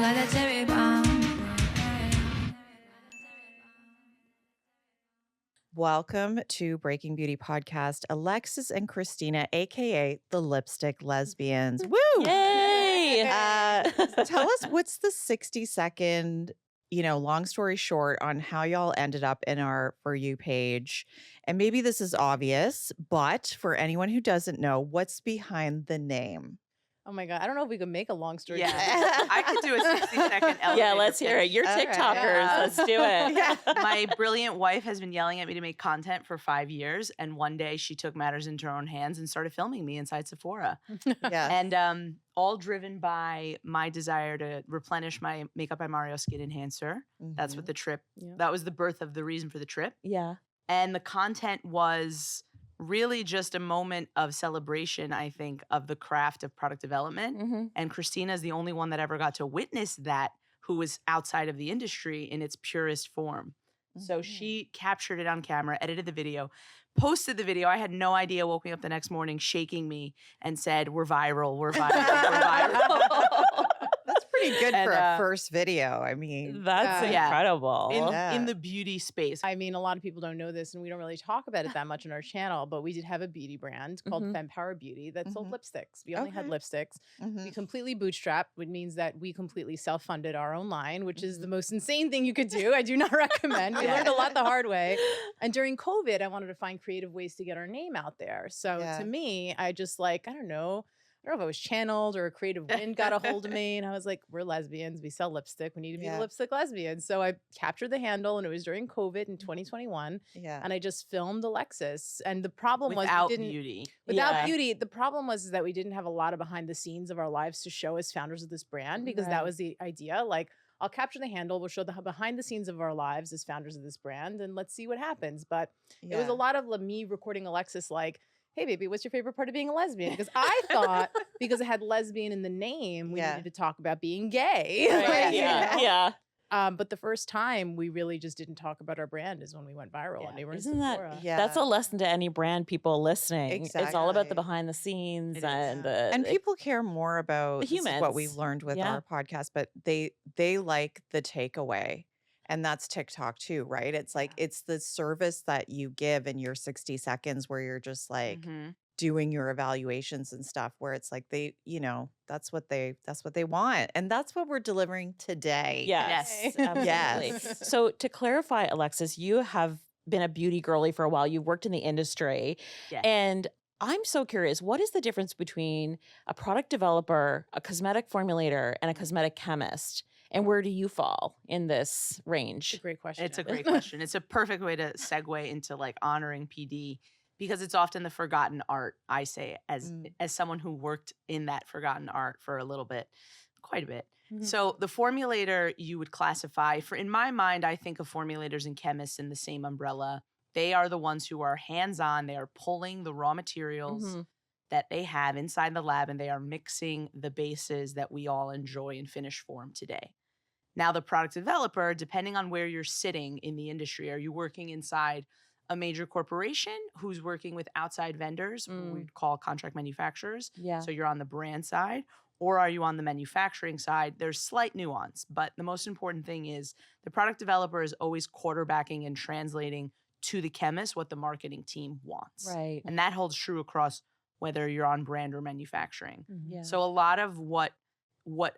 got a cherry bomb. Welcome to Breaking Beauty Podcast, Alexis and Christina, aka the Lipstick Lesbians. Woo! Yay! Tell us what's the 60-second, long story short on how y'all ended up in our For You page. And maybe this is obvious, but for anyone who doesn't know, what's behind the name? Oh my God. I don't know if we could make a long story. Yeah, I could do a 60-second elevator Yeah, let's hear it. You're All right. TikTokers. Yeah. Let's do it. Yeah. My brilliant wife has been yelling at me to make content for 5 years. And one day she took matters into her own hands and started filming me inside Sephora. Yeah. And all driven by my desire to replenish my Makeup by Mario Skin Enhancer. That's what the trip, Yeah. that was the birth of the reason for the trip. Yeah. And the content was really just a moment of celebration, I think, of the craft of product development. Mm-hmm. And Christina is the only one that ever got to witness that, who was outside of the industry in its purest form. So she captured it on camera, edited the video, posted the video. I had no idea, woke me up the next morning shaking me and said, we're viral, we're viral, we're viral. That's pretty good And, for a first video. I mean, That's Yeah. incredible. In the beauty space. I mean, a lot of people don't know this and we don't really talk about it that much on our channel, but we did have a beauty brand called Fempower Beauty that sold lipsticks. We only had Okay. lipsticks. mhm. We completely bootstrapped, which means that we completely self-funded our own line, which is the most insane thing you could do. I do not recommend. We learned a lot the hard way. And during COVID, I wanted to find creative ways to get our name out there. So Yeah. to me, I just I don't know if I was channeled or a creative wind got a hold of me. And I was like, we're lesbians. We sell lipstick. We need to be Yeah. the lipstick lesbians. So I captured the handle and it was during COVID in 2021. Yeah. And I just filmed Alexis. And the problem Without was we didn't, beauty. without Yeah. beauty, the problem was is that we didn't have a lot of behind the scenes of our lives to show as founders of this brand because that Right. was the idea. Like, I'll capture the handle. We'll show the behind the scenes of our lives as founders of this brand, and let's see what happens. But it was Yeah. a lot of me recording Alexis, like, "Hey, baby, what's your favorite part of being a lesbian?" Because I thought because it had lesbian in the name, we Yeah. needed to talk about being gay. Right, Like, you yeah. know? Yeah. But the first time we really just didn't talk about our brand is when we went viral Yeah. and they were in Isn't that- Sephora. Yeah. That's a lesson to any brand people listening. It's all about Exactly. the behind the scenes It is. and And people care more about this is what we've humans. learned with Yeah. our podcast, but they like the takeaway. And that's TikTok too, right? It's like it's the service that you give in your 60 seconds where you're just like Mhm. doing your evaluations and stuff where it's like they, that's what they want. And that's what we're delivering today. Yes, Yes. absolutely. Yes. So to clarify, Alexis, you have been a beauty girly for a while. You've worked in the industry. Yes. And I'm so curious, what is the difference between a product developer, a cosmetic formulator, and a cosmetic chemist? And where do you fall in this range? It's a great question. It's a great question. It's a perfect way to segue into like honoring PD because it's often the forgotten art, I say, as someone who worked in that forgotten art for a little bit, quite a bit. Mhm. So the formulator you would classify in my mind, I think of formulators and chemists in the same umbrella. They are the ones who are hands-on. They are pulling the raw materials Mhm. that they have inside the lab and they are mixing the bases that we all enjoy in finished form today. Now, the product developer, depending on where you're sitting in the industry, are you working inside a major corporation who's working with outside vendors, who we'd call contract manufacturers? Yeah. So you're on the brand side, or are you on the manufacturing side? There's slight nuance, but the most important thing is the product developer is always quarterbacking and translating to the chemist what the marketing team wants. Right. And that holds true across whether you're on brand or manufacturing. Yeah. So a lot of what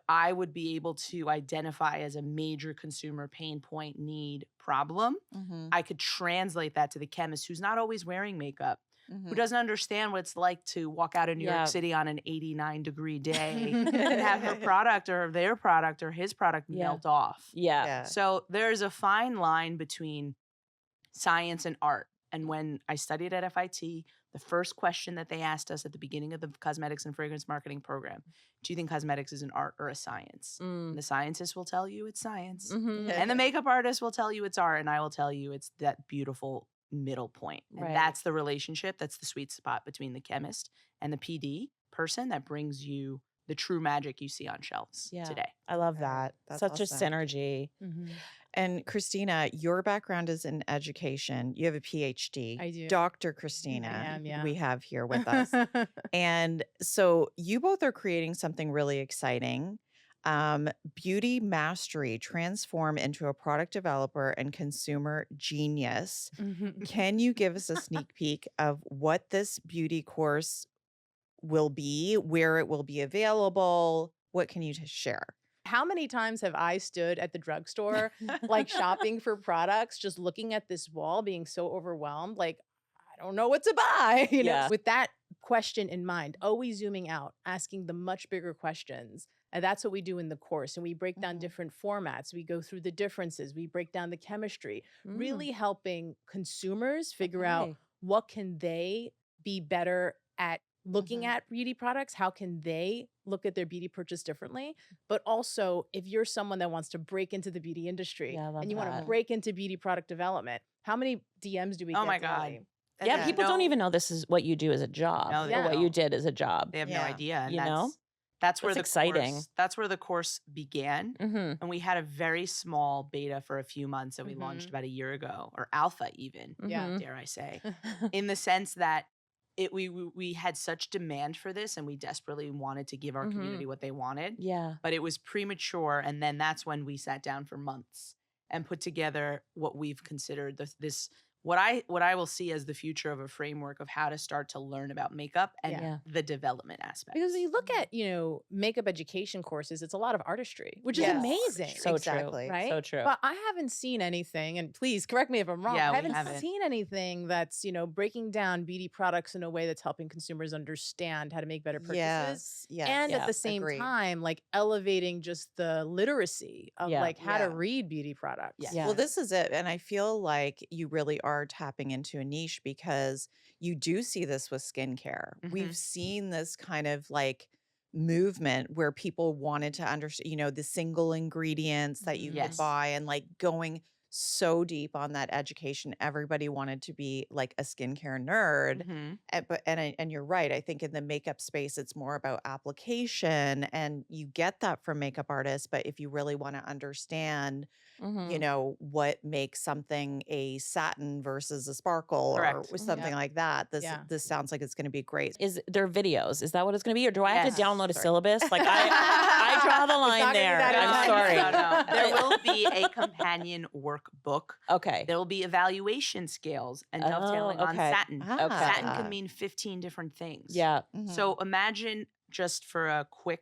I would be able to identify as a major consumer pain point, need, problem, I could translate that to the chemist who's not always wearing makeup, who doesn't understand what it's like to walk out of New Yeah. York City on an 89-degree day and have her product or their product or his product Yeah. melt off. Yeah. Yeah. So there's a fine line between science and art. And when I studied at FIT, the first question that they asked us at the beginning of the cosmetics and fragrance marketing program, do you think cosmetics is an art or a science? Mm. And the scientist will tell you it's science. Mhm. And the makeup artist will tell you it's art. And I will tell you it's that beautiful middle point. And Right. that's the relationship. That's the sweet spot between the chemist and the PD person that brings you the true magic you see on shelves Yeah. today. I love Yeah, that. that's Such awesome. a synergy. Mhm. And Christina, your background is in education. You have a PhD. I do. Dr. Christina, am, yeah. we have here with us. And so you both are creating something really exciting. Beauty mastery, transform into a product developer and consumer genius. Can you give us a sneak peek of what this beauty course will be, where it will be available? What can you share? How many times have I stood at the drugstore, like shopping for products, just looking at this wall, being so overwhelmed, like, I don't know what to buy, you know? Yeah. With that question in mind, always zooming out, asking the much bigger questions. And that's what we do in the course. And we break down different formats. We go through the differences. We break down the chemistry, really helping consumers figure out what can they be better at looking at beauty products. How can they look at their beauty purchase differently? But also, if you're someone that wants to break into the beauty industry and you want to break into beauty product development, how many DMs do we get? Oh my God. daily? Yeah, people don't even know this is what you do as a job, No, they or what you don't. did as a job. They have no Yeah. idea. And You know? that's where That's the exciting. That's where the course began. Mm-hmm. And we had a very small beta for a few months that we launched about a year ago, or alpha even, Yeah. dare I say, in the sense that we had such demand for this and we desperately wanted to give our community what they wanted, Yeah. but it was premature. And then that's when we sat down for months and put together what we've considered this what I will see as the future of a framework of how to start to learn about makeup and the development aspect. Because when you look at, makeup education courses, it's a lot of artistry, which is Yes. amazing. So Exactly. true. Right? So true. But I haven't seen anything, and please correct me if I'm wrong. Yeah, I we haven't haven't. seen anything that's, breaking down beauty products in a way that's helping consumers understand how to make better purchases. Yes. And Yeah. at the same Agreed. time, like elevating just the literacy of like how to Yeah. read beauty products. Yes. Yeah. Well, this is it. And I feel like you really are tapping into a niche because you do see this with skincare. We've seen this kind of like movement where people wanted to understand, the single ingredients that you could Yes. buy and like going so deep on that education. Everybody wanted to be like a skincare nerd. And you're right. I think in the makeup space, it's more about application and you get that from makeup artists. But if you really want to understand, what makes something a satin versus a sparkle Correct. or something like that, this sounds like it's going to be great. Is there videos? Is that what it's going to be? Or do I have Yes. to download a Sorry. syllabus? Like I draw the line not gonna be there. that I'm easy. sorry. No. There will be a companion workbook. Okay. There will be evaluation scales and dovetailing on okay. satin. Ah. Satin can mean 15 different things. Yeah. So imagine, just for a quick,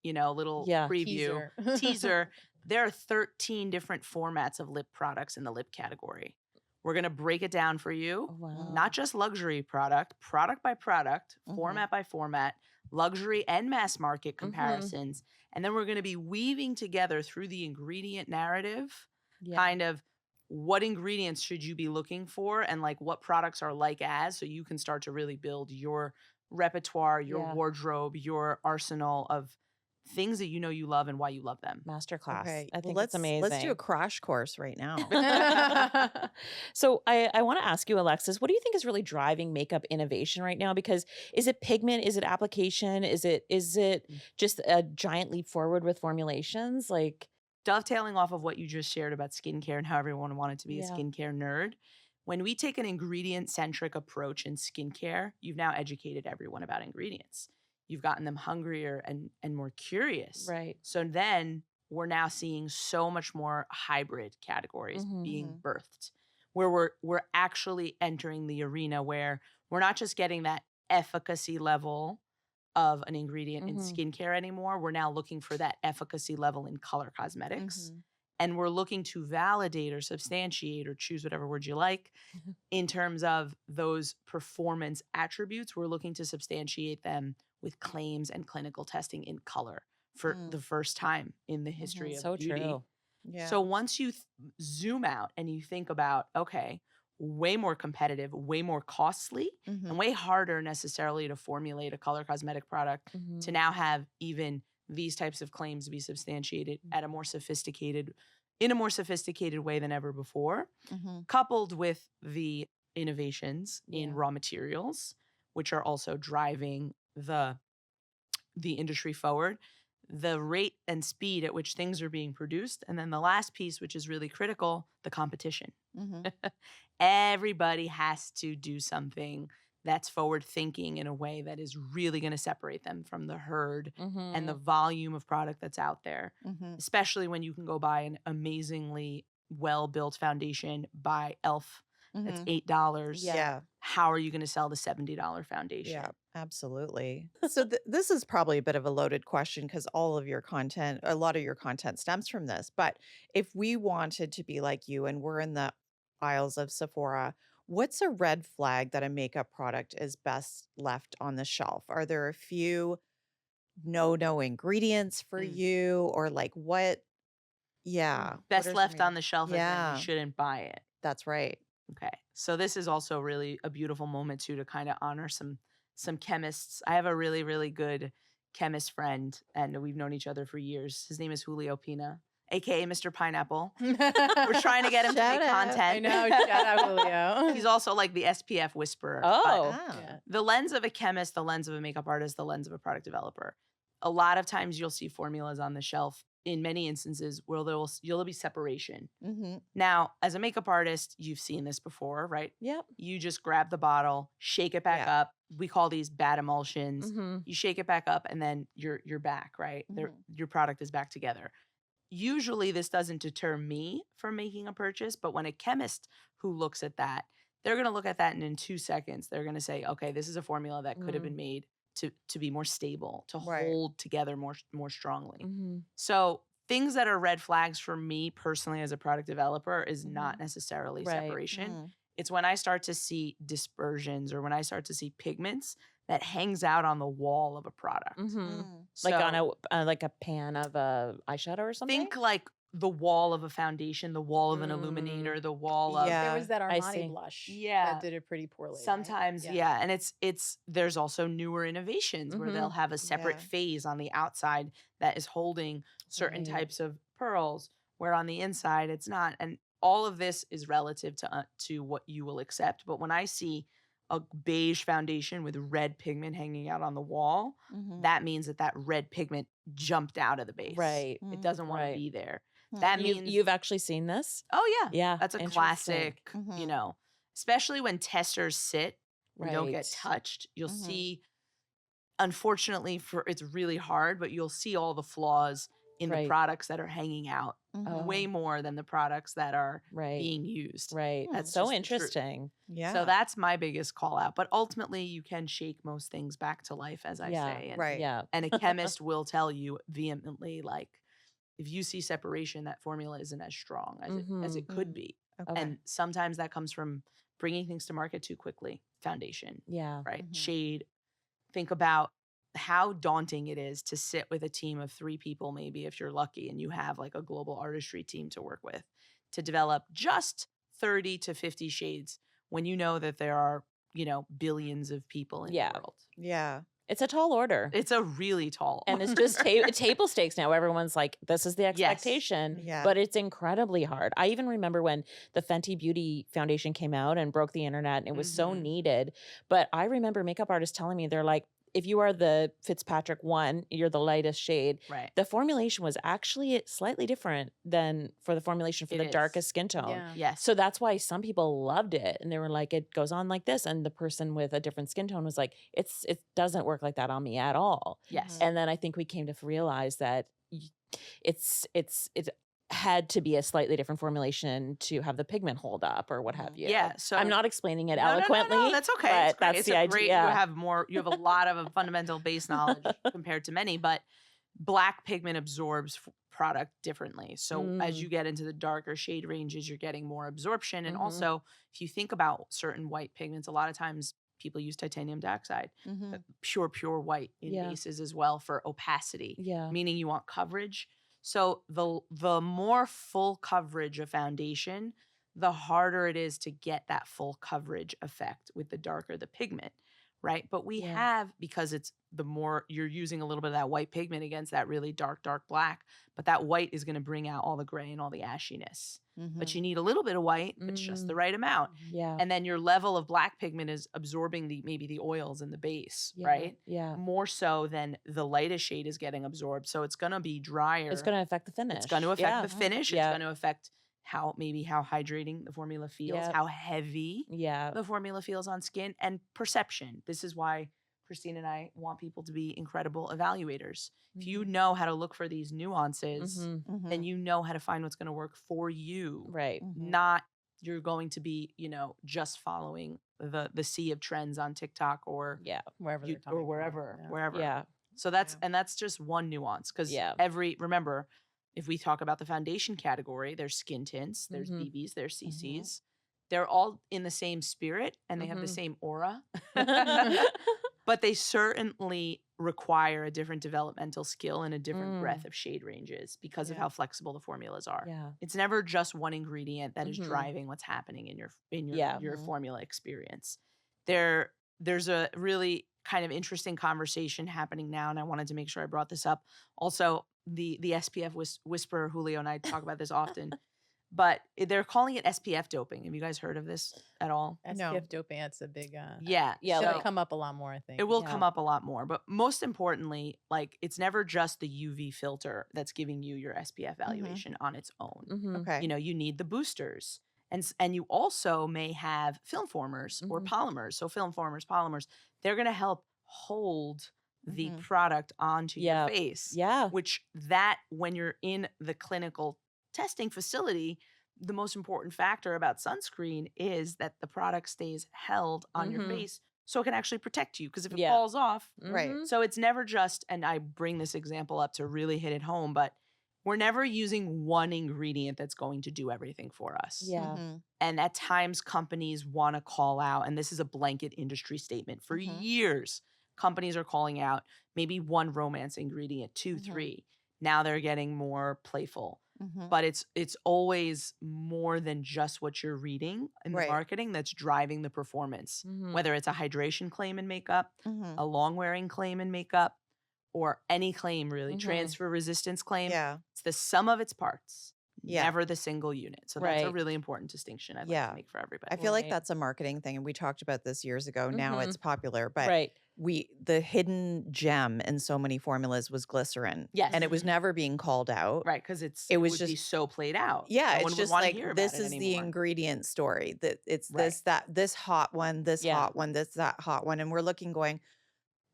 little preview, teaser, there are 13 different formats of lip products in the lip category. We're going to break it down for you. Oh, wow. Not just luxury product by product, format by format, luxury and mass market comparisons. And then we're going to be weaving together through the ingredient narrative, kind of what ingredients should you be looking for and like what products are like as, so you can start to really build your repertoire, your wardrobe, your arsenal of things that you know you love and why you love them. Masterclass. Okay. I think let's it's amazing. Let's do a crash course right now. So I want to ask you, Alexis, what do you think is really driving makeup innovation right now? Because is it pigment? Is it application? Is it just a giant leap forward with formulations? Like, dovetailing off of what you just shared about skincare and how everyone wanted to be a skincare nerd, when we take an ingredient-centric approach in skincare, you've now educated everyone about ingredients. You've gotten them hungrier and more curious. right. So then we're now seeing so much more hybrid categories being birthed, where we're actually entering the arena where we're not just getting that efficacy level of an ingredient in skincare anymore. We're now looking for that efficacy level in color cosmetics. And we're looking to validate or substantiate, or choose whatever word you like, in terms of those performance attributes. We're looking to substantiate them with claims and clinical testing in color for the first time in the history of So beauty. true. Yeah. So once you zoom out and you think about, okay, way more competitive, way more costly, and way harder necessarily to formulate a color cosmetic product to now have even these types of claims be substantiated at a more sophisticated, in a more sophisticated way than ever before, coupled with the innovations in raw materials, which are also driving the industry forward, the rate and speed at which things are being produced. And then the last piece, which is really critical, the competition. Everybody has to do something that's forward thinking in a way that is really going to separate them from the herd and the Mhm. volume of product that's out there, Mhm. especially when you can go buy an amazingly well-built foundation by e.l.f. that's Mhm. $8. Yeah. How are you going to sell the $70 foundation? Yeah, absolutely. So this is probably a bit of a loaded question because all of your content, a lot of your content stems from this. But if we wanted to be like you and we're in the aisles of Sephora, what's a red flag that a makeup product is best left on the shelf? Are there a few no ingredients for Mm. you or like what? Yeah. what Best are some left of your- on the shelf, as in Yeah, you shouldn't buy it. that's right. Okay. So this is also really a beautiful moment too to kind of honor some chemists. I have a really, really good chemist friend, and we've known each other for years. His name is Julio Pina, aka Mr. Pineapple. We're trying to get him to Shout make out. content. I know. Shout out, Julio. He's also like the SPF whisperer. but Oh. Ah. Yeah. the lens of a chemist, the lens of a makeup artist, the lens of a product developer. A lot of times you'll see formulas on the shelf in many instances where you'll be separation. Mm-hmm. Now, as a makeup artist, you've seen this before, right? Yep. You just grab the bottle, shake it back Yeah. up. We call these bad emulsions. Mhm. You shake it back up and then you're back, right? Your product is back together. Usually this doesn't deter me from making a purchase, but when a chemist who looks at that, they're going to look at that and in 2 seconds they're going to say, "Okay, this is a formula that could have been made to be more stable, to Right. hold together more strongly." Mhm. So things that are red flags for me personally as a product developer is not necessarily Right. separation. Mm. It's when I start to see dispersions or when I start to see pigments that hangs out on the wall of a product. Mhm. Mm. Like on So like a pan of a eyeshadow or something. think like the wall of a foundation, the wall of an illuminator, the wall of Yeah. There was that I Armani see. blush Yeah. that did it pretty poorly. right? sometimes, yeah. And it's there's also newer innovations where they'll have a separate Yeah. phase on the outside that is holding certain Right. types of pearls, where on the inside it's not. And all of this is relative to what you will accept. But when I see a beige foundation with red pigment hanging out on the wall, Mhm. that means that red pigment jumped out of the base. Right. It doesn't want Right. to be there. Hmm. That You've, means you've actually seen this? oh yeah, Yeah. that's a interesting. classic. Mhm. Especially when testers sit and don't get Right. touched, you'll Mhm. see. Unfortunately, it's really hard, but you'll see all the flaws in the Right. products that are hanging out Mhm. way more than the products that are Right. being used. Right. Hmm. That's That's so just the truth. interesting. Yeah. So that's my biggest call out. But ultimately, you can shake most things back to life, as I Yeah. say. And, Right. Yeah. and a chemist will tell you vehemently, like, if you see separation, that formula isn't as strong as it could Mhm. be. Okay. And sometimes that comes from bringing things to market too quickly. Foundation, Yeah. right? Mhm. Shade. Think about how daunting it is to sit with a team of 3 people, maybe if you're lucky and you have like a global artistry team to work with, to develop just 30 to 50 shades when you know that there are, billions of people in Yeah. the world. Yeah. It's a tall order. It's a really tall. And it's just table stakes now. Everyone's like, this is the expectation. Yeah. But it's incredibly hard. I even remember when the Fenty Beauty Foundation came out and broke the internet and it was so Mhm. needed. But I remember makeup artists telling me, they're like, if you are the Fitzpatrick 1, you're the lightest shade. Right. The formulation was actually slightly different than for the formulation for It the is. darkest skin tone. Yeah. Yes. So that's why some people loved it. And they were like, it goes on like this. And the person with a different skin tone was like, it doesn't work like that on me at all. yes. And then I think we came to realize that it had to be a slightly different formulation to have the pigment hold up or what have you. Yeah. So I'm not explaining it No, no, no, eloquently. No, that's okay. But It's great. that's It's the a idea. great. You have a lot of fundamental base knowledge compared to many, but black pigment absorbs product differently. So as Mm. you get into the darker shade ranges, you're getting more absorption. And Mhm. also, if you think about certain white pigments, a lot of times people use titanium dioxide, Mhm. pure white in Yeah. bases as well for opacity, Yeah. meaning you want coverage. So the more full coverage of foundation, the harder it is to get that full coverage effect with the darker the pigment, right? But we Yeah. have, because it's the more you're using a little bit of that white pigment against that really dark black, but that white is going to bring out all the gray and all the ashiness. But you need a little bit of white, but just the right amount. Yeah. And then your level of black pigment is absorbing maybe the oils in the base, Yeah. right? Yeah. More so than the lightest shade is getting absorbed. So it's going to be drier. It's going to affect the finish. It's going to affect Yeah. the finish. Yeah. It's going to affect how hydrating the formula feels, Yep. how heavy Yeah. the formula feels on skin, and perception. This is why Christine and I want people to be incredible evaluators. If you know how to look for these nuances, Mhm. then you know how to find what's going to work for you. Right. Not you're going to be, just following the sea of trends on TikTok or Yeah. Wherever they're coming or from. wherever, Yeah. wherever. Yeah. So that's just one nuance, because Yeah. remember, if we talk about the foundation category, there's skin tints, there's Mhm. BBs, there's CCs. They're all in the same spirit and they have the Mhm. same aura, but they certainly require a different developmental skill and a different breadth of shade ranges because of Yeah. how flexible the formulas are. Yeah. It's never just one ingredient that is Mhm. driving what's happening in your Yeah. your formula experience. There's a really kind of interesting conversation happening now, and I wanted to make sure I brought this up. Also, the SPF whisperer Julio and I talk about this often, but they're calling it SPF doping. Have you guys heard of this at all? SPF doping, that's a big Yeah, Yeah, it'll like- come up a lot more, I think. it will Yeah. come up a lot more, but most importantly, like, it's never just the UV filter that's giving you your SPF valuation on its own. Mhm. Okay. You need the boosters, and you also may have film formers or Mhm. polymers. So film formers, polymers, they're going to help hold the Mhm. product onto Yeah. your face. Yeah. Which when you're in the clinical testing facility, the most important factor about sunscreen is that the product stays held on your Mhm. face so it can actually protect you, because if it Yeah. falls off, Right. Mhm. so it's never just, and I bring this example up to really hit it home, but we're never using one ingredient that's going to do everything for us. Yeah. Mhm. And at times companies want to call out, and this is a blanket industry statement for years, companies are calling out maybe one romance ingredient, 2, 3. Now they're getting more playful. But it's always more than just what you're reading in the Right. marketing that's driving the performance. Mhm. Whether it's a hydration claim in makeup, a long wearing claim in makeup, or any claim really, transfer resistance claim. Yeah. It's the sum of its parts, Yeah. never the single unit. So that's a Right. really important distinction I'd like Yeah. to make for everybody. I feel like Right. that's a marketing thing, and we talked about this years ago. Now it's popular, but Right. the hidden gem in so many formulas was glycerin. Yes. And it was never being called out. Right, because It it was would be just- so played out. Yeah, No it's one would just wanna like hear about this it is the anymore. ingredient story. That it's Right. this hot one, this Yeah. hot one, this that hot one, and we're looking going.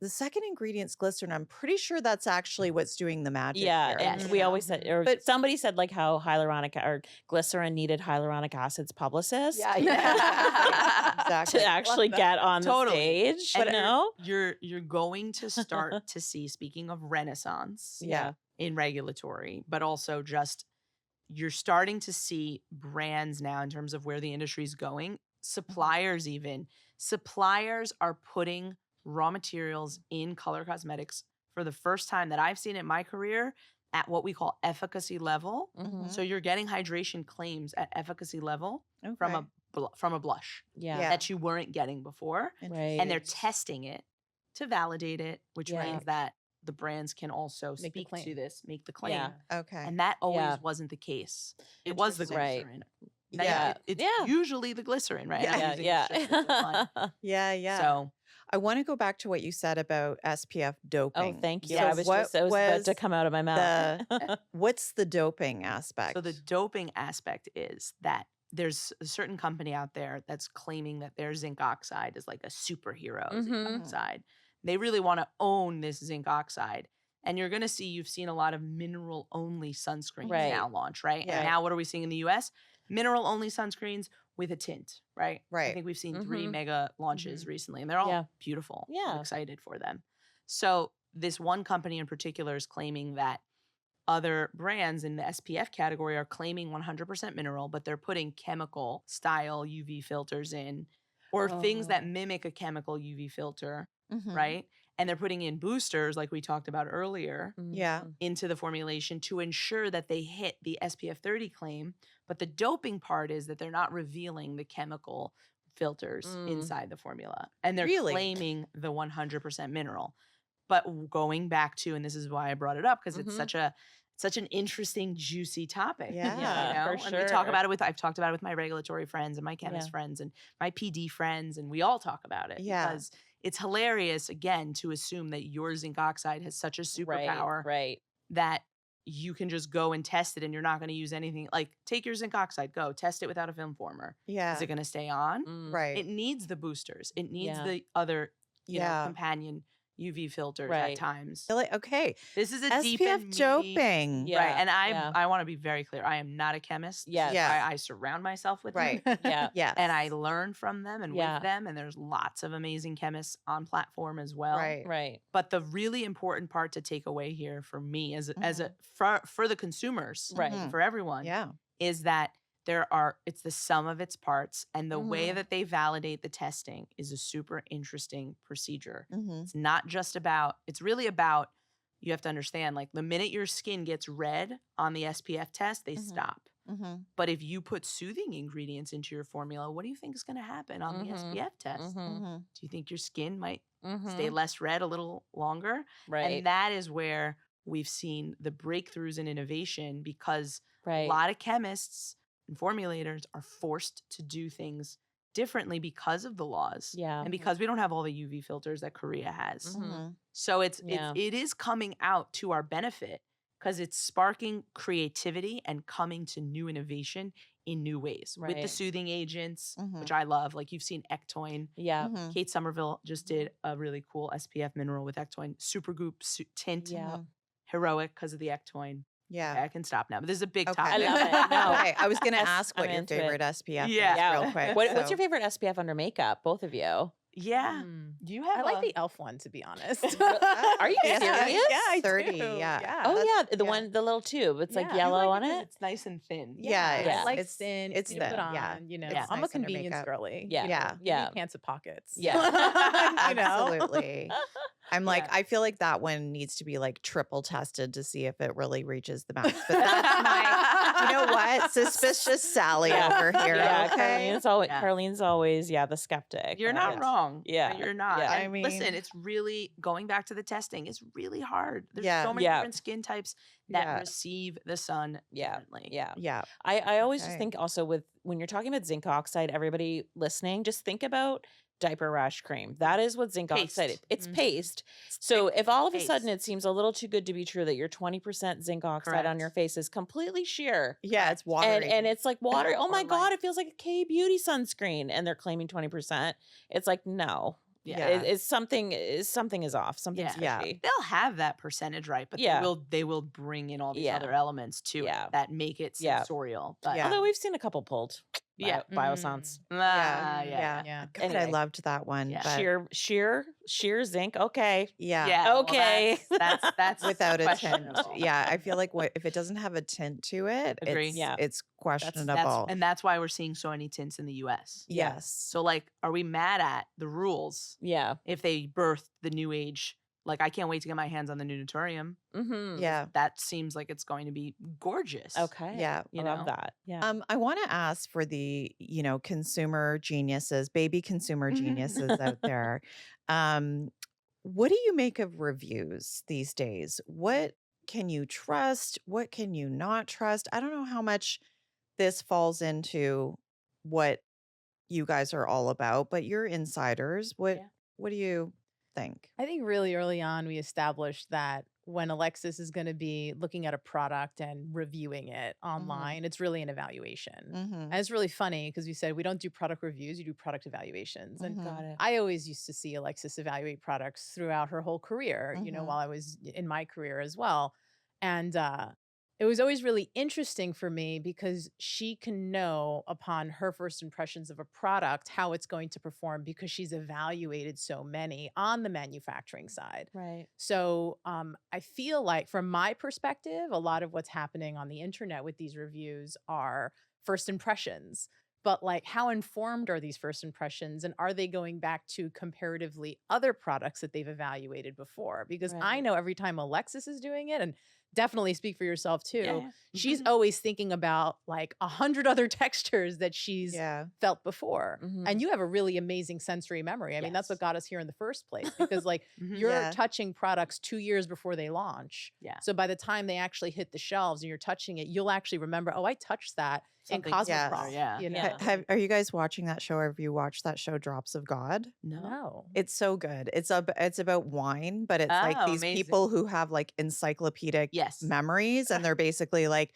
The second ingredient's glycerin. I'm pretty sure that's actually what's doing the magic. Yeah, here, and Yes. you we know? always said, or But- somebody said like how hyaluronic or glycerin needed hyaluronic acid's publicist Yeah, Exactly. to actually get on the Totally. stage. And You know? you're going to start to see, speaking of renaissance Yeah. in regulatory, but also just you're starting to see brands now in terms of where the industry is going. Suppliers are putting raw materials in color cosmetics for the first time that I've seen in my career at what we call efficacy level. Mhm. So you're getting hydration claims at efficacy level Okay. from a blush Yeah. Yeah. that you weren't getting before. Right. And they're testing it to validate it, which Yeah. means that the brands can also Make the speak claim. to this, make the claim. Yeah. Okay. And that always Yeah. wasn't the case. It was the Interesting. Right. glycerin. Now, Yeah. It's Yeah. usually the glycerin, right? I'm Yeah. using this just for fun. Yeah. Yeah. So I want to go back to what you said about SPF Oh, doping. thank you. So I was what just, it was about was to come out of my mouth. what's the doping aspect? So the doping aspect is that there's a certain company out there that's claiming that their zinc oxide is like a superhero zinc Mhm. oxide. They really want to own this zinc oxide. And you're going to see, you've seen a lot of mineral only sunscreens Right. now launch, right? Yeah. And now what are we seeing in the US? Mineral only sunscreens with a tint, right? I Right. think we've seen 3 Mhm. mega launches recently, and they're all Yeah. beautiful. Yeah. I'm excited for them. So this one company in particular is claiming that other brands in the SPF category are claiming 100% mineral, but they're putting chemical style UV filters in, or things that Oh. mimic a chemical UV filter, Mhm. right? And they're putting in boosters, like we talked about earlier, Yeah. Mhm. into the formulation to ensure that they hit the SPF 30 claim. But the doping part is that they're not revealing the chemical filters Mm. inside the formula. And they're Really? claiming the 100% mineral. But going back to, and this is why I brought it up, because it's Mhm. such an interesting, juicy topic. Yeah. Yeah, for And we talk sure. about it I've talked about it with my regulatory friends and my chemist Yeah. friends and my PD friends, and we all talk about it. Yeah. Because it's hilarious, again, to assume that your zinc oxide has such a superpower Right. that you can just go and test it and you're not going to use anything. Like take your zinc oxide, go test it without a film former. Yeah. Is it going to stay on? Mm. Right. It needs the boosters. It needs Yeah. the other, you know, Yeah. companion UV filters Right. at times. Like, okay. This is a deep SPF and meaty, doping. Yeah. right? And yeah. I want to be very clear. I am not a chemist. Yes. This is Yeah. why I surround myself with Right. them. Yeah. Yes. And I learn from them and Yeah. with them. And there's lots of amazing chemists on platform as well. Right. Right. But the really important part to take away here for me as a for the consumers, Right. Mhm. for everyone, Yeah. is that it's the sum of its parts, and the way that they validate the testing is a super interesting procedure. Mm-hmm. It's not just about, it's really about, you have to understand, like the minute your skin gets red on the SPF test, they stop. Mm-hmm. But if you put soothing ingredients into your formula, what do you think is going to happen on the SPF test? Mhm. Mm-hmm. Do you think your skin might Mhm. stay less red a little longer? Right. And that is where we've seen the breakthroughs in innovation, because right. a lot of chemists and formulators are forced to do things differently because of the laws. Yeah. And because we don't have all the UV filters that Korea has. Mhm. Mm-hmm. So Yeah. it is coming out to our benefit, because it's sparking creativity and coming to new innovation in new ways with the Right. soothing agents, Mhm. which I love. Like you've seen Ectoin. Yeah. Mm-hmm. Kate Somerville just did a really cool SPF mineral with Ectoin, Supergoop tint, Yeah. heroic because of the Ectoin. Yeah. Okay, I can stop now, but this is a big Okay. topic. I love it. No. Okay. I was going to Yes, ask what I'm your into it. favorite SPF Yeah. is Yeah. real quick. What's so- your favorite SPF under makeup? Both of you. Yeah. Mm. Do you have I like a- the e.l.f. one, to be honest. Are you Yeah. serious? Yeah, I 30, do. yeah. Oh That's- yeah, the yeah. one, the little tube. It's like Yeah. You yellow like on because it. It's nice and thin. Yeah, Yeah. I like it's- thin. it's easy to put thin, on. yeah. You know, It's I'm nice a under convenience makeup. girly. Yeah. You know, Yeah. you Yeah. need pants and pockets. Yeah. You know? Absolutely. I'm like, Yeah. I feel like that one needs to be like triple tested to see if it really reaches the max. But that's my, you know what? Suspicious Sally Yeah. over here. Yeah, Okay. Carlene's always the skeptic. You're not Yeah. wrong. Yeah. You're not. Yeah. And I mean- listen, it's really going back to the testing. It's really hard. There's Yeah. so many Yeah. different skin types that Yeah. receive the sun Yeah. differently. Yeah. Yeah. I always Okay. just think also with when you're talking about zinc oxide, everybody listening, just think about diaper rash cream. That is what zinc oxide is. Paste. It's Mhm. paste. So if all of a paste. sudden it seems a little too good to be true that your 20% zinc oxide on Correct. your face is completely sheer. Yeah. It's watery. And it's like water. Oh Or my like- God, it feels like a K beauty sunscreen. And they're claiming 20%. It's like, no. Yeah. It's something is off. Something's Yeah. fishy. They'll have that percentage right, but Yeah. they will bring in all these Yeah. other elements to Yeah. it that make it Yeah. sensorial. But Yeah. Although we've seen a couple pulled. Yeah. Bioscience. yeah. Yeah. Yeah. God, I Anyway. loved that one. Yeah. But sheer zinc. Okay. yeah. Yeah, well, Okay. that's Without a tint. questionable. Yeah. I feel like if it doesn't have a tint to it, Agree. it's, Yeah. it's questionable. That's why we're seeing so many tints in the US. yes. So like, are we mad at the rules Yeah. if they birth the new age? Like, I can't wait to get my hands on the new Naturium. Mm-hmm. Yeah. That seems like it's going to be gorgeous. Okay. Yeah. You I know? love that. Yeah. I want to ask for the, consumer geniuses, baby consumer geniuses out there. What do you make of reviews these days? What can you trust? What can you not trust? I don't know how much this falls into what you guys are all about, but you're insiders. What do you think? I think really early on, we established that when Alexis is going to be looking at a product and reviewing it online, it's really an evaluation. Mm-hmm. And it's really funny because we said we don't do product reviews, you do product evaluations. And Mhm. Got it. I always used to see Alexis evaluate products throughout her whole career, Mhm. while I was in my career as well. And it was always really interesting for me because she can know upon her first impressions of a product how it's going to perform because she's evaluated so many on the manufacturing side. Right. So I feel like from my perspective, a lot of what's happening on the internet with these reviews are first impressions. But like, how informed are these first impressions? And are they going back to comparatively other products that they've evaluated before? Because I Right. know every time Alexis is doing it, and definitely speak for yourself too, Yeah. she's always thinking about like 100 other textures that she's Yeah. felt before. Mhm. And you have a really amazing sensory memory. I mean, that's what Yes. got us here in the first place because like Mhm. you're Yeah. touching products 2 years before they launch. Yeah. So by the time they actually hit the shelves and you're touching it, you'll actually remember, oh, I touched that in Something Yes. Cosmoprof. Yeah. You know? Yeah. Are you guys watching that show? Or have you watched that show, Drops of God? No. It's so good. It's about wine, but it's like Oh, these amazing. people who have like encyclopedic Yes. Yes. memories, and they're basically like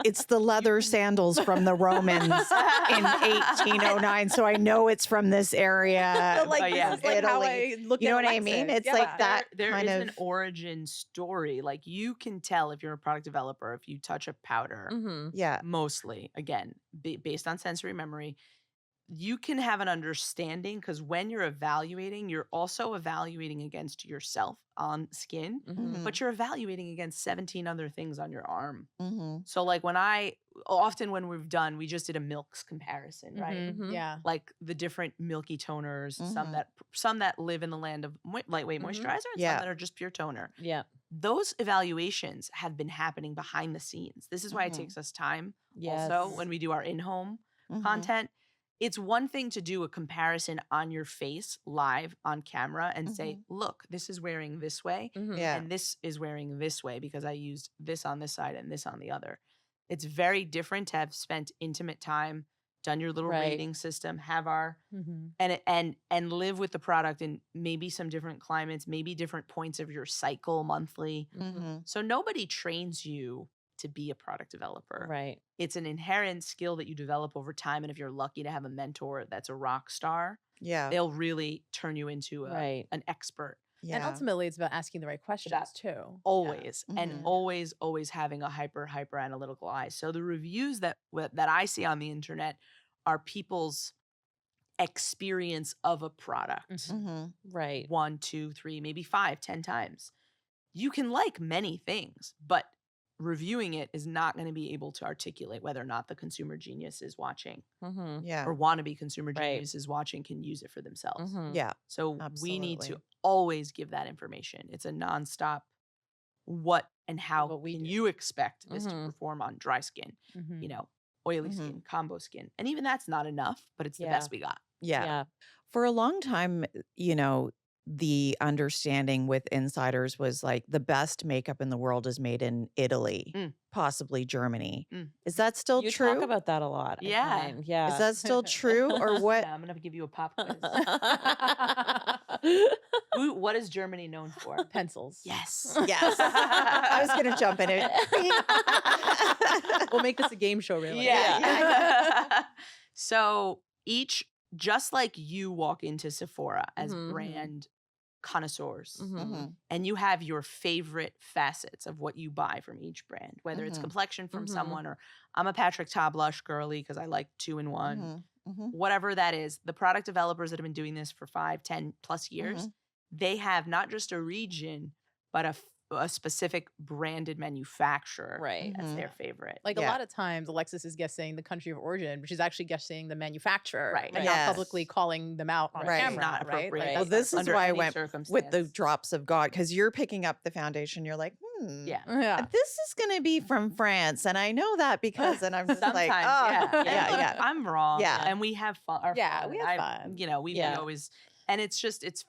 it's the leather sandals from the Romans in 1809, so I know it's from this area. Like, Oh, yeah. this is like how Italy. I look You know at what I mean? Alexis. It's Yeah. like that There kind is of an origin story. Like you can tell if you're a product developer, if you touch a powder, Mm-hmm. yeah. mostly, again, based on sensory memory, you can have an understanding because when you're evaluating, you're also evaluating against yourself on skin, Mm-hmm. but you're evaluating against 17 other things on your arm. Mm-hmm. So like when we just did a milks comparison, right? Mhm. Mhm. Yeah. Like the different milky toners, Mhm. some that live in the land of lightweight Mhm. moisturizer, and Yeah. some that are just pure toner. Yeah. Those evaluations have been happening behind the scenes. This is why it Mhm. takes us time. Yes. Also, when we do our in-home Mhm. content, it's one thing to do a comparison on your face live on camera and say, look, this is wearing this way, Mhm. Yeah. and this is wearing this way because I used this on this side and this on the other. It's very different to have spent intimate time, done your little Right. rating system, have our Mhm. and live with the product in maybe some different climates, maybe different points of your cycle monthly. Mm-hmm. So nobody trains you to be a product developer. Right. It's an inherent skill that you develop over time. And if you're lucky to have a mentor that's a rock star, Yeah. they'll really turn you into Right. an expert. Yeah. And ultimately, it's about asking the right questions too. Always. Yeah. And Mhm. always having a hyper analytical eye. So the reviews that I see on the internet are people's experience of a product. Mm-hmm. Right. 1, 2, 3, maybe 5, 10 times. You can like many things, but reviewing it is not going to be able to articulate whether or not the consumer genius is watching Mm-hmm. Yeah. or wannabe consumer Right. genius is watching, can use it for themselves. Mm-hmm. Yeah. So we need to Absolutely. always give that information. It's a nonstop what and how What we can do. you expect this to Mhm. perform on dry skin, Mhm. you know, oily Mhm. skin, combo skin. And even that's not enough, but it's the Yeah. best we got. Yeah. Yeah. For a long time, the understanding with insiders was like the best makeup in the world is made in Italy, Mm. possibly Germany. Mm. Is that still You true? talk about that a lot. I Yeah. find. Yeah. Is that still true or what? Yeah, I'm going to give you a pop quiz. What is Germany known for? Pencils. Yes. Yes. I was going to jump in it. We'll make this a game show, really. Yeah. So just like you walk into Sephora as Mhm. brand connoisseurs Mhm. Mhm. and you have your favorite facets of what you buy from each brand, whether it's Mhm. complexion from Mhm. someone or I'm a Patrick Ta blush girly because I like 2-in-1, Mhm. Mhm. whatever that is, the product developers that have been doing this for 5, 10 plus years, Mhm. they have not just a region, but a specific branded manufacturer Right. that's Mhm. their favorite. Like Yeah. a lot of times, Alexis is guessing the country of origin, but she's actually guessing the manufacturer, Right. and Yes. not publicly calling them out on Right. camera. Not right? appropriate. Right. Well, That's this is under why I any went with the circumstance. drops of God, because you're picking up the foundation. You're like, Yeah. Yeah. this is going to be from France. And I know that because, and I'm just Sometimes, like, oh, yeah. yeah. I'm wrong. Yeah. And we have fun. Yeah, we have fun. You know, we Yeah. always, and it's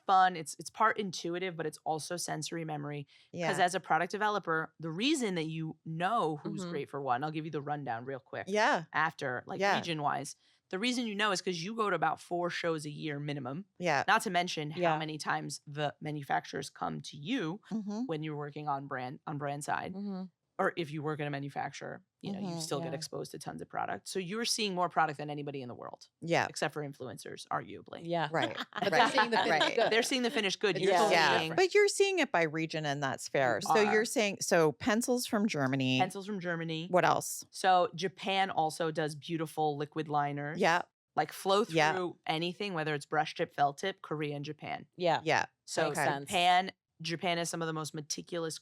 fun. It's part intuitive, but it's also sensory memory. Because Yeah. as a product developer, the reason that you know who's Mhm. great for what, and I'll give you the rundown real quick Yeah. after, like Yeah. region wise, the reason you know is because you go to about 4 shows a year minimum. Yeah. Not to mention Yeah. how many times the manufacturers come to you Mhm. when you're working on brand side. Mhm. Or if you work in a manufacturer, you know, you Mhm. still get Yeah. exposed to tons of product. So you're seeing more product than anybody in the world, Yeah. except for influencers, arguably. Yeah. Right. But they're seeing the finished Right. good. They're seeing the finished good. It's You're totally Yeah. seeing But you're seeing it by region, and that's fair. So are. you're saying, pencils from Germany. pencils from Germany. What else? So Japan also does beautiful liquid liners. Yeah. Like flow through Yeah. anything, whether it's brush tip, felt tip, Korea and Japan. Yeah. Yeah. So Makes sense. Japan has some of the most meticulous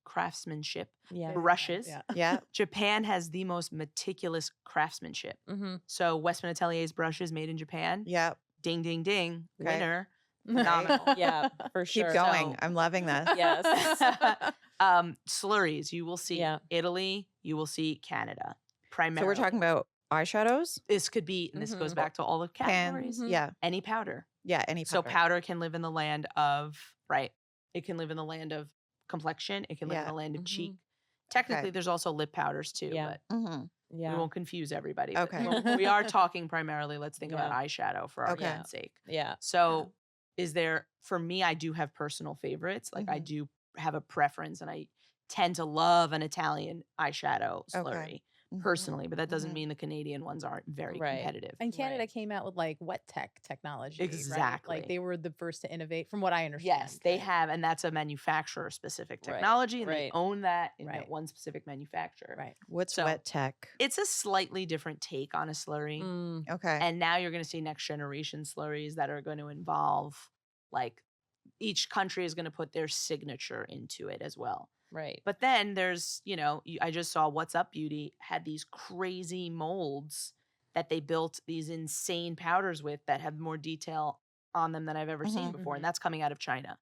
craftsmanship Yeah. brushes. Yeah. Yeah. Japan has the most meticulous craftsmanship. Mm-hmm. So Westman Atelier's brushes made in Japan. Yeah. Ding, ding, ding. Okay. Winner. Phenomenal. Yeah. For sure. Keep going. So- I'm loving this. Yes. Slurries, you will see Yeah. Italy, you will see Canada. Primarily. So we're talking about eyeshadows, This could be, and this goes Mhm. back to all the categories. pans. Mhm. Yeah. Any powder. Yeah. Any So powder. powder can live in the land of, right. It can live in the land of complexion. It can live in Yeah. the land of Mhm. cheek. Technically, there's also lip powders too, Yeah. but Mhm. Yeah. we won't confuse everybody. But Okay. we are talking primarily, let's think about Yeah. eyeshadow for Okay. argument's sake. Yeah. So for me, I do have personal favorites. Like I Mhm. do have a preference, and tend to love an Italian eyeshadow Okay. slurry Mhm. personally, but that doesn't Mhm. mean the Canadian ones aren't very Right. competitive. And Canada Right. came out with like wet tech technology, right? Exactly. Like they were the first to innovate, from what I understand. Yes, they right? have, and that's a manufacturer specific Right, technology, and they right. own that in that Right. one specific manufacturer. Right. What's So- wet tech? It's a slightly different take on a slurry. Mm, Okay. And now you're going to see next generation slurries that are going to involve, like, each country is going to put their signature into it as well. right. But then there's, I just saw What's Up Beauty had these crazy molds that they built these insane powders with that have more detail on them than I've ever seen Mhm. before. And that's coming out of China.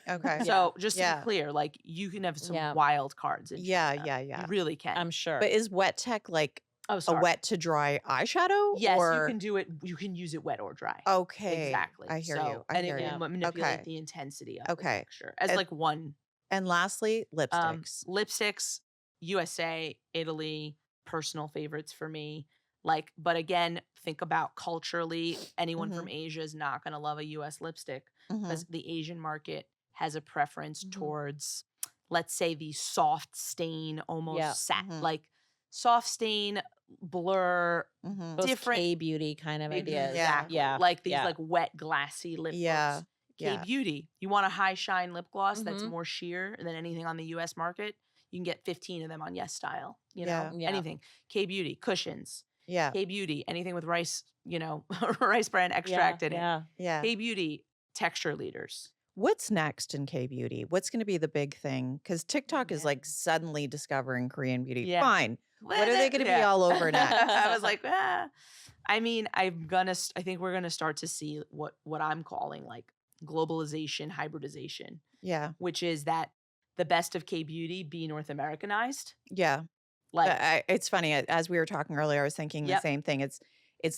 Okay. So just to Yeah. be clear, like, you can have some Yeah. wild cards in Yeah, China. yeah, yeah. You really can. I'm sure. But is wet tech like Oh, a sorry. wet to dry eyeshadow? Yes, or... you can do it. You can use it wet or dry. Okay. Exactly. I hear So- you. I and hear it you. will manipulate Okay. the intensity of the Okay. texture as And- like one. And lastly, lipsticks. Lipsticks, USA, Italy, personal favorites for me. Like, but again, think about culturally, anyone from Asia is not going to love a US lipstick Mhm. because the Asian market has a preference Mhm. towards, let's say, the soft stain, almost Yeah. Mhm. like soft stain, blur, Mhm. Those different- K-beauty kind of ideas. Exactly. Yeah. Like these yeah. like wet, glassy lip Yeah. looks. Yeah. K-beauty. You want a high shine lip gloss that's Mhm. more sheer than anything on the US market? You can get 15 of them on Yes Style. You Yeah. know, Yeah. anything. K-beauty, cushions. Yeah. K-beauty, anything with rice, rice bran extract in it. Yeah. Yeah. K-beauty, texture leaders. What's next in K beauty? What's going to be the big thing? Because TikTok is like man. suddenly discovering Korean beauty. Yeah. Fine. What are they going to be Yeah. all over next? I was like, I mean, I think we're gonna start to see what I'm calling like globalization, hybridization, Yeah. which is that the best of K beauty be North Americanized. Yeah. Like, It's funny. As we were talking earlier, I was thinking the Yep. same thing. It's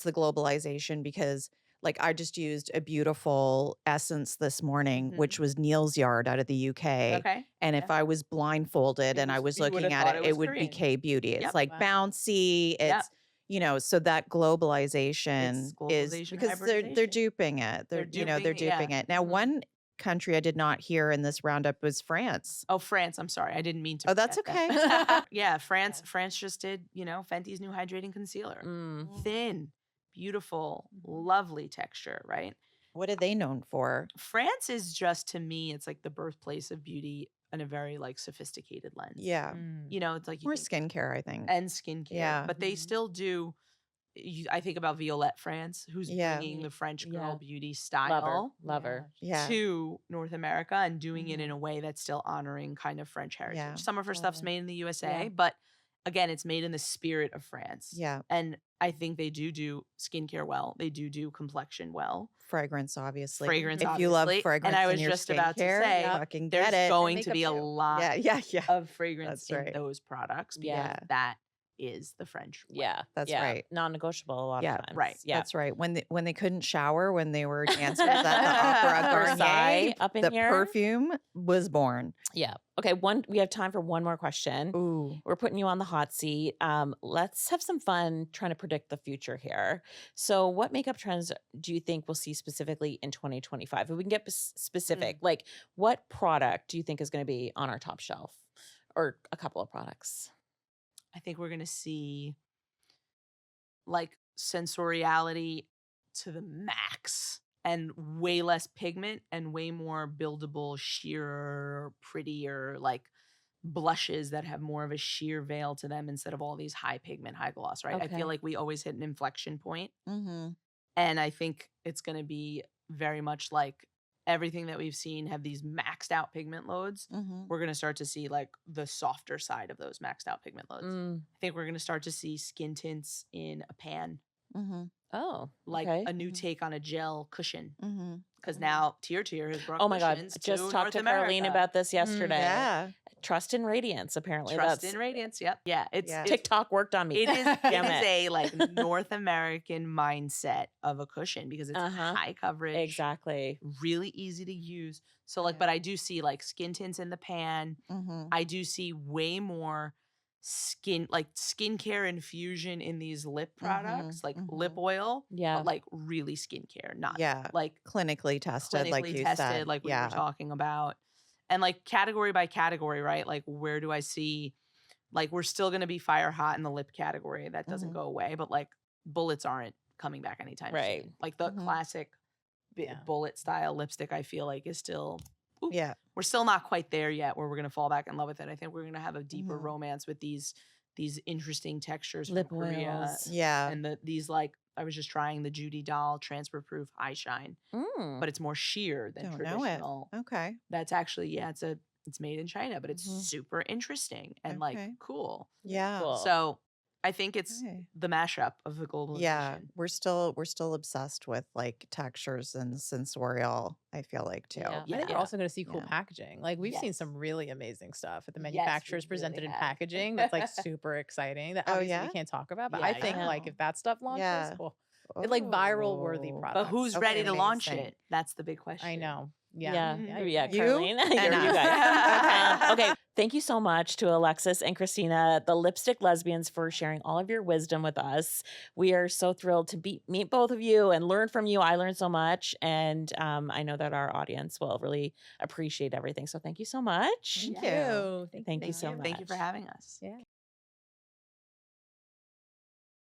the globalization because like I just used a beautiful essence this morning, Mhm. which was Neil's Yard out of the UK. okay, And if I was blindfolded It and I was- was you would've looking at thought it, it it was would be Korean. K beauty. It's Yep. like Wow. bouncy. Yep. It's so that globalization is globalization, because they're hybridization. duping it. They're They're duping it. Now, Mhm. one country I did not hear in this roundup was France. Oh, France. I'm sorry, I didn't mean to. Oh, that's forget okay. that. Yeah, France. France just did. Fenty's new hydrating concealer. Mm. Thin, beautiful, lovely texture. Right. What are they known for? France is just, to me, it's like the birthplace of beauty in a very like sophisticated lens. Yeah. Mm. It's like you More think- skincare, I think. and skincare. Yeah. But they Mhm. still do. I think about Violette France, who's Yeah. bringing the French girl Yeah. beauty Love her. style Love her. Yeah. to North America and doing it Mhm. in a way that's still honoring kind of French heritage. Yeah. Some of her stuff's Totally. made in the USA, Yeah. but again, it's made in the spirit of France. Yeah. And I think they do skincare well. They do complexion well. Fragrance, obviously. Fragrance, If you love obviously. fragrance, And I was in your just about to skincare, say, fucking There's get it. going to makeup be a too. lot Yeah. of fragrance That's in right. those products because Yeah. that is the French way. Yeah. That's yeah. right. Non-negotiable a lot Yeah, of times. right. Yeah. That's right. When they couldn't shower when they were dancers at the Opera Garnier, Versailles up in the here. perfume was born. Yeah. Okay. We have time for one more question. Ooh. We're putting you on the hot seat. Let's have some fun trying to predict the future here. So, what makeup trends do you think we'll see specifically in 2025? If we can get specific, like what product do you think is going to be on our top shelf, or a couple of products? I think we're going to see like sensoriality to the max and way less pigment and way more buildable, sheer, prettier, like blushes that have more of a sheer veil to them instead of all these high pigment, high gloss, right? I Okay. feel like we always hit an inflection point, Mm-hmm. and I think it's going to be very much like everything that we've seen have these maxed out pigment loads. Mm-hmm. We're going to start to see like the softer side of those maxed out pigment loads. Mm. I think we're going to start to see skin tints in a pan, Mm-hmm. Oh, like okay. a new Mhm. take on a gel cushion. Mm-hmm. Because Mhm. now Tier has brought Oh my God. cushions Just to talked North to Carlene America. about this yesterday. Yeah. Trust in Radiance, apparently. Trust That's in Radiance. Yep. Yeah. It's Yeah. TikTok worked on me. It is, Damn it is it. a like North American mindset of a cushion because it's Uh-huh. high coverage, Exactly. really easy to use. So like, Yeah. but I do see like skin tints in the pan. Mm-hmm. I do see way more skincare infusion in these lip products, like lip mhm. oil, Yeah. but like really skincare, not Yeah. like Clinically tested, clinically like you tested, said. like we yeah. were talking about. And like category by category, right? Like where do I see, like we're still going to be fire hot in the lip category. That doesn't go away, but like bullets aren't coming back anytime Right. soon. Like the classic bullet style lipstick, I feel like is still, Yeah. we're still not quite there yet where we're going to fall back in love with it. I think we're going to have a deeper romance with these interesting textures Lip from Korea. oils. Yeah. And these like, I was just trying the Judy Doll transfer proof eye shine, but it's more sheer than Don't traditional. know it. Okay. That's actually, it's made in China, but it's super interesting and like cool. Yeah. Cool. So I think it's Okay. the mashup of the globalization. Yeah, we're still obsessed with like textures and sensorial, I feel like too. Yeah. I think we're also going to see cool Yeah. packaging. Like we've seen Yes. some really amazing stuff at the Yes, we manufacturers really presented in have. packaging that's like super exciting that Oh, obviously yeah? we can't talk about. But Yeah, I think yeah. like if that stuff launches, Yeah. it's like viral worthy Oh. product. But who's Okay, ready to launch amazing. it? That's the big question. I know. Yeah. Yeah. You Carlene. and you us. guys. Okay. Thank you so much to Alexis and Christina, the Lipstick Lesbians, for sharing all of your wisdom with us. We are so thrilled to meet both of you and learn from you. I learned so much, and I know that our audience will really appreciate everything. So thank you so much. Thank Thank you. Thank you so much. Thank you for having us. Yeah.